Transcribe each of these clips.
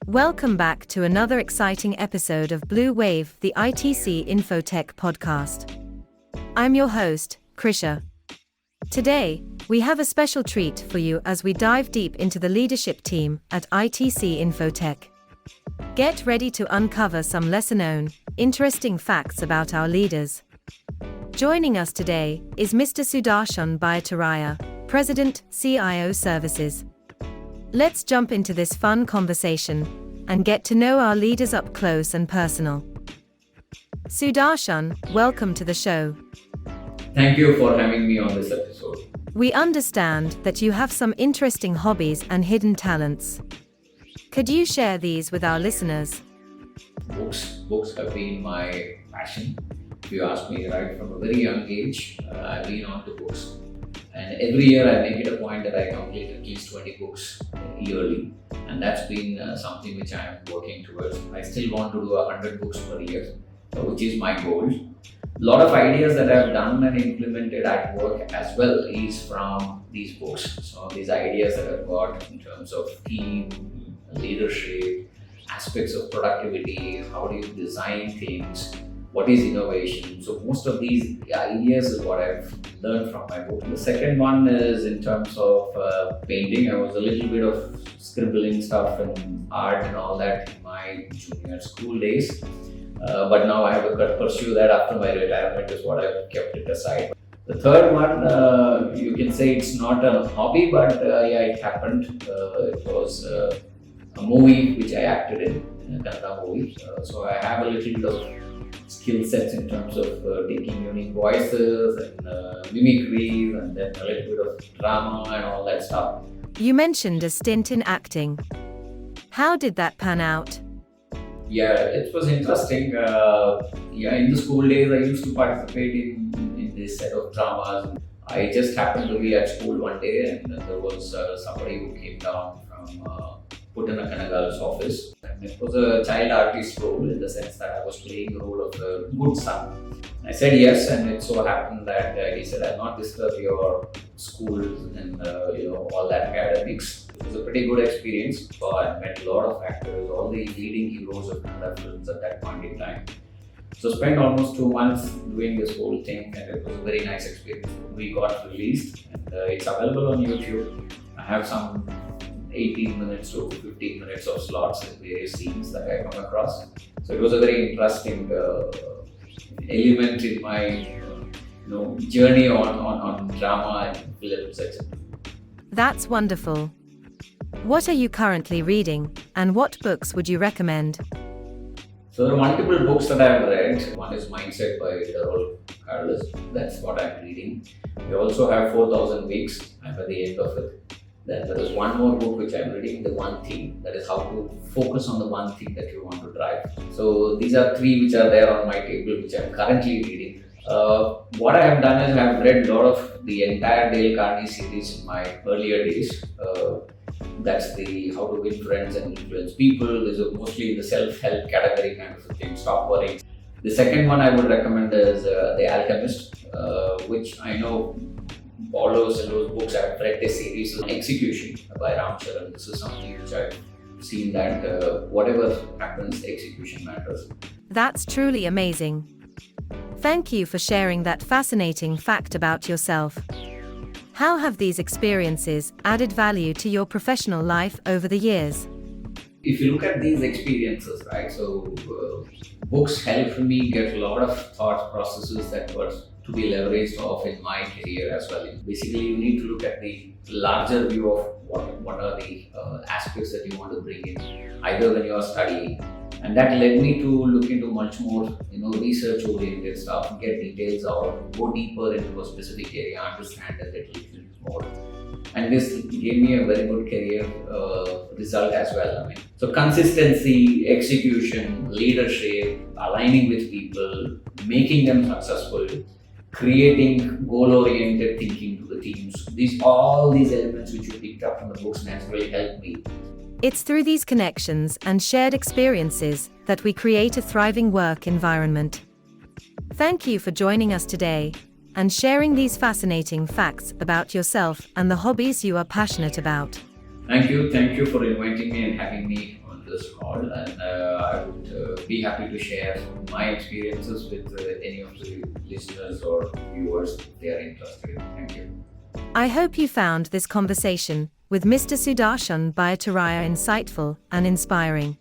Welcome back to another exciting episode of Blue Wave, the ITC Infotech podcast. I'm your host, Krisha. Today, we have a special treat for you as we dive deep into the leadership team at ITC Infotech. Get ready to uncover some lesser-known, interesting facts about our leaders. Joining us today is Mr. Sudharshan Byataraya, President, CIO Services. Let's jump into this fun conversation and get to know our leaders up close and personal. Sudharshan, welcome to the show. Thank you for having me on this episode. We understand that you have some interesting hobbies and hidden talents. Could you share these with our listeners? Books have been my passion. If you ask me, right from a very young age, I've been on to books. And every year I make it a point that I complete at least 20 books yearly. And that's been something which I'm working towards. I still want to do 100 books per year, which is my goal. A lot of ideas that I've done and implemented at work as well is from these books. So these ideas that I've got in terms of team, leadership, aspects of productivity, how do you design things, what is innovation. So most of these ideas is what I've learned from my book. The second one is in terms of painting. I was a little bit of scribbling stuff and art and all that in my junior school days. But now I have to pursue that after my retirement is what I've kept it aside. The third one, you can say it's not a hobby, but it happened. It was a movie which I acted in, a Kannada movie. So I have a little bit of skill sets in terms of taking unique voices and mimicry and then a little bit of drama and all that stuff. You mentioned a stint in acting. How did that pan out? Yeah, it was interesting. In the school days, I used to participate in this set of dramas. I just happened to be at school one day and there was somebody who came down from Putana Kanagal's office. And it was a child artist role in the sense that I was playing the role of a good son. I said yes, and it so happened that he said, "I'll not disturb your school and all that academics." It was a pretty good experience. So I met a lot of actors, all the leading heroes of Kannada films at that point in time. So spent almost 2 months doing this whole thing, and it was a very nice experience. We got released, and it's available on YouTube. I have some 18 minutes to 15 minutes of slots in various scenes that I come across. So it was a very interesting element in my journey on drama and films, etc. That's wonderful. What are you currently reading, and what books would you recommend? So there are multiple books that I've read. One is Mindset by Carlos. That's what I'm reading. We also have 4,000 Weeks. I'm at the end of it. Then there is one more book which I'm reading, The One Thing. That is how to focus on the one thing that you want to drive. So these are three which are there on my table, which I'm currently reading. What I have done is I have read a lot of the entire Dale Carnegie series in my earlier days. That's the How to Win Friends and Influence People. This is mostly the self-help category kind of a thing. Stop worrying. The second one I would recommend is The Alchemist, which I know Paulo Coelho's books. I've read this series on Execution by Ram Charan. This is something which I've seen that whatever happens, the execution matters. That's truly amazing. Thank you for sharing that fascinating fact about yourself. How have these experiences added value to your professional life over the years? If you look at these experiences, right, so books helped me get a lot of thought processes that were to be leveraged off in my career as well. Basically, you need to look at the larger view of what are the aspects that you want to bring in, either when you are studying. And that led me to look into much more, research-oriented stuff, get details out, go deeper into a specific area, understand it a little bit more. And this gave me a very good career result as well. So consistency, execution, leadership, aligning with people, making them successful, creating goal-oriented thinking to the teams. All these elements which you picked up from the books naturally helped me. It's through these connections and shared experiences that we create a thriving work environment. Thank you for joining us today and sharing these fascinating facts about yourself and the hobbies you are passionate about. Thank you for inviting me and having me on this call, and I would be happy to share my experiences with any of the listeners or viewers if they are interested. Thank you. I hope you found this conversation with Mr. Sudharshan Byataraya insightful and inspiring.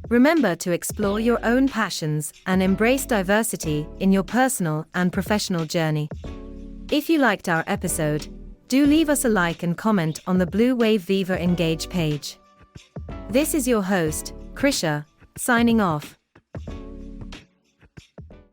Remember to explore your own passions and embrace diversity in your personal and professional journey. If you liked our episode, do leave us a like and comment on the Blue Wave Viva Engage page. This is your host, Krisha, signing off.